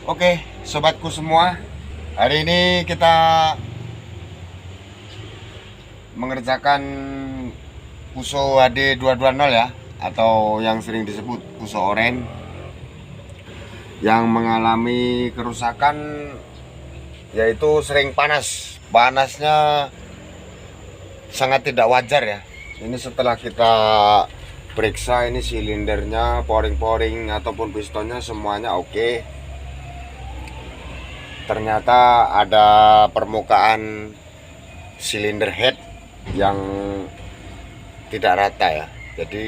Oke, sobatku semua, hari ini kita mengerjakan Fuso HD 220 ya, atau yang sering disebut Fuso Oren, yang mengalami kerusakan, yaitu sering panas. Panasnya sangat tidak wajar ya. Ini setelah kita periksa, ini silindernya, poring-poring ataupun pistonnya semuanya oke. Ternyata ada permukaan silinder head yang tidak rata ya. Jadi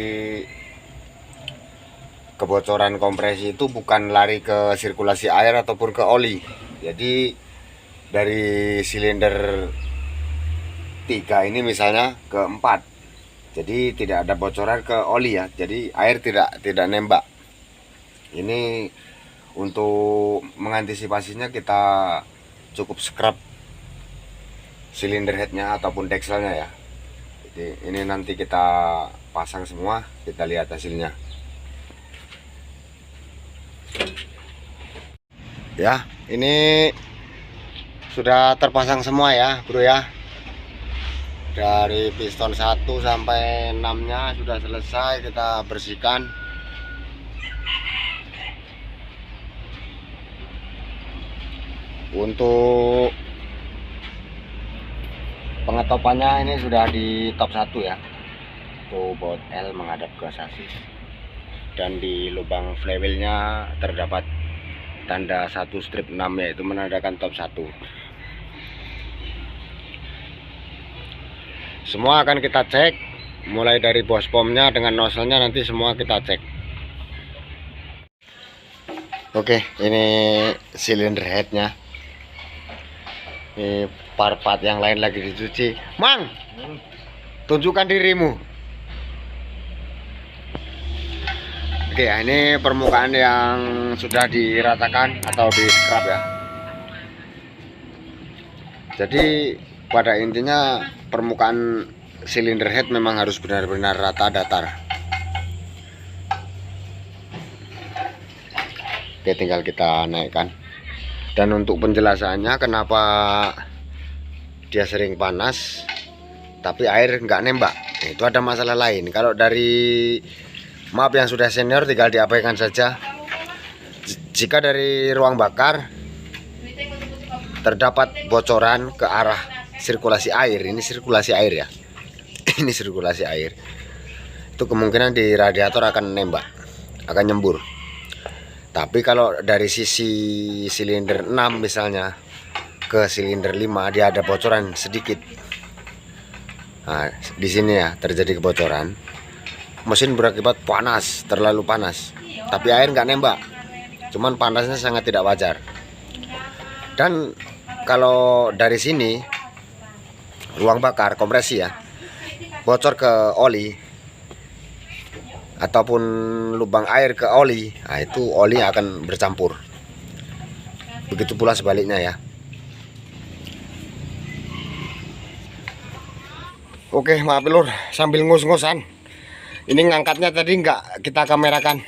kebocoran kompresi itu bukan lari ke sirkulasi air ataupun ke oli. Jadi dari silinder 3 ini misalnya ke 4, jadi tidak ada bocoran ke oli ya. Jadi air tidak nembak. Ini untuk mengantisipasinya kita cukup scrub silinder headnya ataupun dekselnya ya. Jadi ini nanti kita pasang semua, kita lihat hasilnya ya. Ini sudah terpasang semua ya bro ya, dari piston 1 sampai 6 nya sudah selesai kita bersihkan. Untuk pengetopannya ini sudah di top 1 ya, tuh baut L menghadap ke sasis, dan di lubang flywheelnya terdapat tanda 1 strip 6, yaitu menandakan top 1. Semua akan kita cek, mulai dari bos pomnya dengan nozzle-nya, nanti semua kita cek. Oke, ini silinder headnya. Ini part-part yang lain lagi dicuci. Mang, tunjukkan dirimu. Oke, ini permukaan yang sudah diratakan atau di scrub ya. Jadi pada intinya permukaan silinder head memang harus benar-benar rata datar. Oke, tinggal kita naikkan. Dan untuk penjelasannya kenapa dia sering panas tapi air nggak nembak, itu ada masalah lain. Kalau dari maaf yang sudah senior tinggal diabaikan saja. Jika dari ruang bakar terdapat bocoran ke arah sirkulasi air, ini sirkulasi air ya, ini sirkulasi air, itu kemungkinan di radiator akan nembak, akan nyembur. Tapi kalau dari sisi silinder 6 misalnya ke silinder 5 dia ada bocoran sedikit. Nah, di sini ya terjadi kebocoran. Mesin berakibat panas, terlalu panas. Tapi air nggak nembak. Cuman panasnya sangat tidak wajar. Dan kalau dari sini ruang bakar kompresi ya, bocor ke oli ataupun lubang air ke oli, nah itu oli akan bercampur. Begitu pula sebaliknya ya. Oke, maaf lur, sambil ngos-ngosan. Ini ngangkatnya tadi nggak kita kamerakan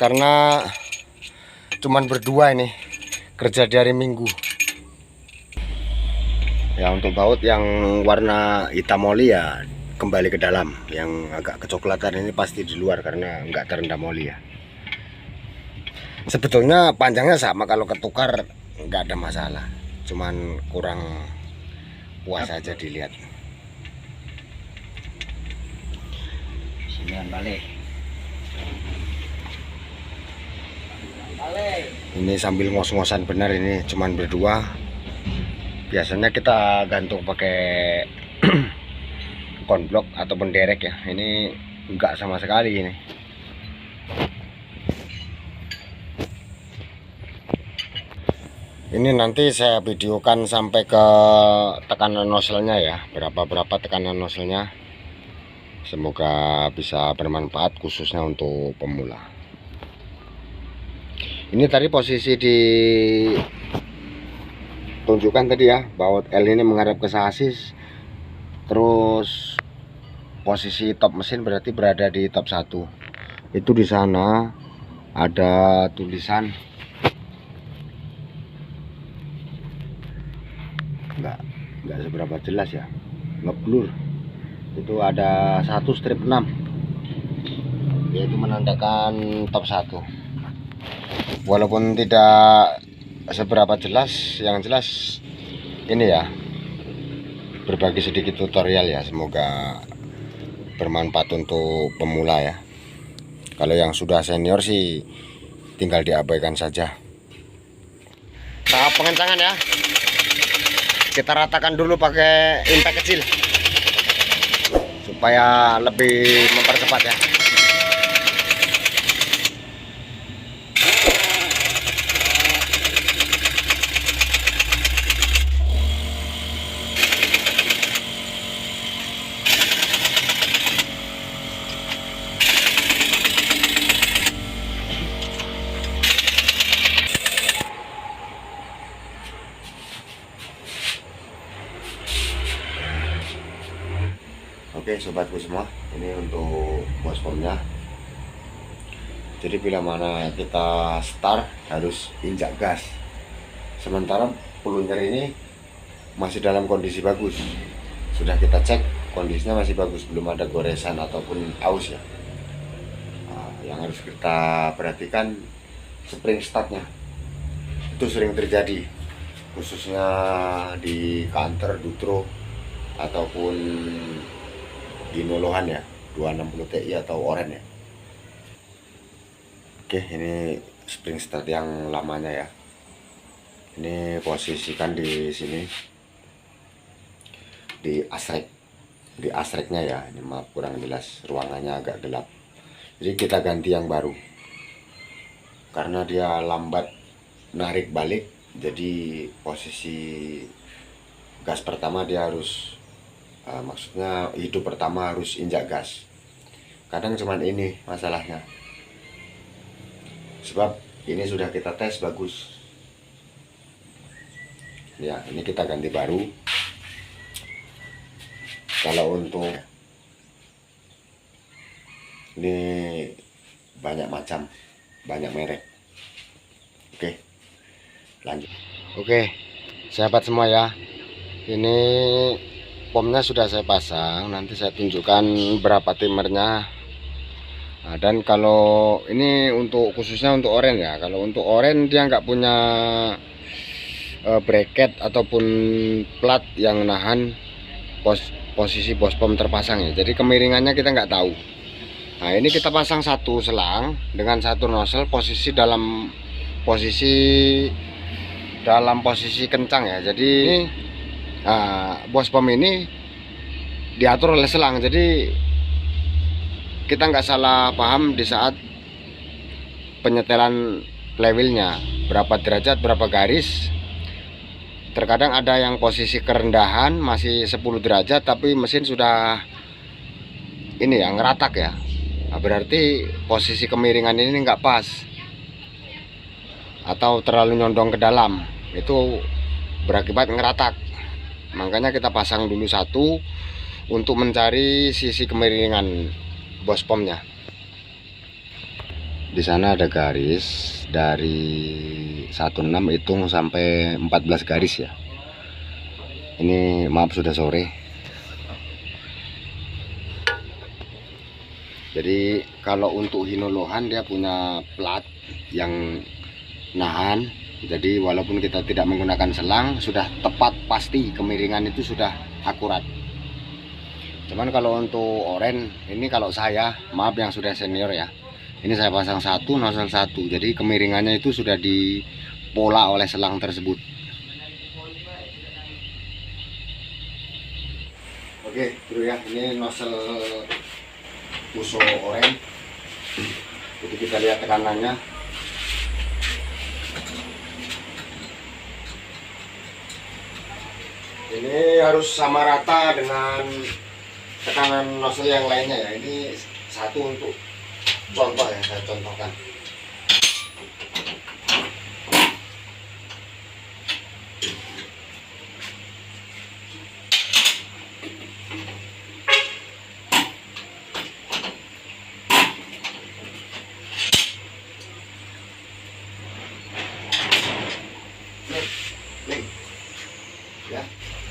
karena cuman berdua ini kerja di hari Minggu. Ya, untuk baut yang warna hitam oli ya kembali ke dalam, yang agak kecoklatan ini pasti di luar karena nggak terendam oli ya. Sebetulnya panjangnya sama, kalau ketukar nggak ada masalah, cuman kurang puas aja dilihat. Sini balik. Ini sambil ngos-ngosan benar, ini cuman berdua. Biasanya kita gantung pakai konblok ataupun derek ya, ini enggak sama sekali ini. Ini nanti saya videokan sampai ke tekanan nozzle-nya ya, berapa tekanan nozzle-nya. Semoga bisa bermanfaat khususnya untuk pemula. Ini tadi posisi di tunjukkan tadi ya, baut L ini menghadap ke sasis. Terus posisi top mesin berarti berada di top 1. Itu di sana ada tulisan nggak seberapa jelas ya, ngeblur. Itu ada 1 strip 6, yaitu menandakan top 1. Walaupun tidak seberapa jelas, yang jelas ini ya, berbagi sedikit tutorial ya, semoga bermanfaat untuk pemula ya. Kalau yang sudah senior sih tinggal diabaikan saja. Tahap pengencangan ya, kita ratakan dulu pakai impact kecil supaya lebih mempercepat ya. Oke sobatku semua, ini untuk bospomnya. Jadi bila mana kita start harus injak gas, sementara pelunjer ini masih dalam kondisi bagus. Sudah kita cek kondisinya masih bagus, belum ada goresan ataupun aus ya. Nah, yang harus kita perhatikan spring startnya, itu sering terjadi khususnya di kantor Dutro ataupun di Nolohan ya, 260 Ti atau Oren ya. Oke, ini spring start yang lamanya ya. Ini posisikan di sini, di asreknya ya. Ini maaf kurang jelas, ruangannya agak gelap. Jadi kita ganti yang baru karena dia lambat narik balik. Jadi posisi gas pertama dia harus maksudnya hidup pertama harus injak gas. Kadang cuman ini masalahnya, sebab ini sudah kita tes bagus ya. Ini kita ganti baru. Kalau untuk ini banyak macam, banyak merek. Oke, lanjut. Oke sahabat semua ya, ini pomnya sudah saya pasang, nanti saya tunjukkan berapa timernya. Nah, dan kalau ini untuk khususnya untuk oren ya, kalau untuk oren dia nggak punya bracket ataupun plat yang nahan posisi bospom terpasang ya, jadi kemiringannya kita nggak tahu. Nah ini kita pasang satu selang dengan satu nozzle dalam posisi kencang ya. Jadi ini bospom ini diatur oleh selang, jadi kita nggak salah paham di saat penyetelan flywheelnya berapa derajat berapa garis. Terkadang ada yang posisi kerendahan masih 10 derajat tapi mesin sudah ini ya ngeratak ya. Nah, berarti posisi kemiringan ini nggak pas atau terlalu nyondong ke dalam, itu berakibat ngeratak. Makanya kita pasang dulu satu untuk mencari sisi kemiringan bospomnya. Di sana ada garis dari 16 hitung sampai 14 garis ya. Ini maaf sudah sore. Jadi kalau untuk Hinolohan dia punya plat yang nahan. Jadi walaupun kita tidak menggunakan selang, sudah tepat pasti kemiringan itu sudah akurat. Cuman kalau untuk oren ini, kalau saya maaf yang sudah senior ya, ini saya pasang satu nozzle satu, jadi kemiringannya itu sudah dipola oleh selang tersebut. Oke bro ya, ini nozzle Fuso oren. Jadi kita lihat tekanannya. Ini harus sama rata dengan tekanan nozzle yang lainnya ya. Ini satu untuk contoh ya, saya contohkan.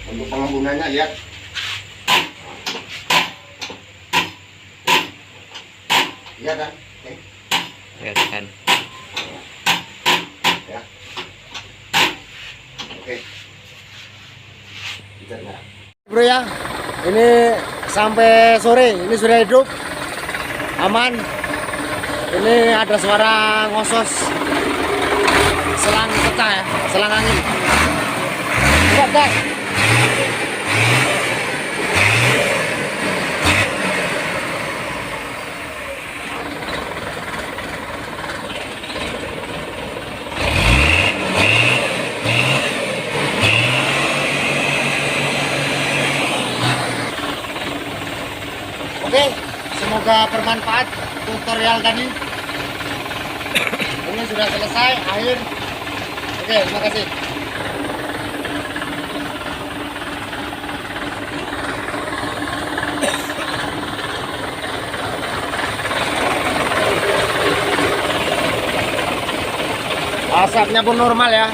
Untuk tabungannya, lihat. Lihat kan? Oke. Lihat kan. Ya. Oke. Bro ya, ini sampai sore, ini sudah hidup, aman. Ini ada suara ngosos selang pecah ya, selang angin. Lihat guys. Oke, semoga bermanfaat tutorial tadi. Ini sudah selesai air. Oke, terima kasih. Asapnya pun normal ya.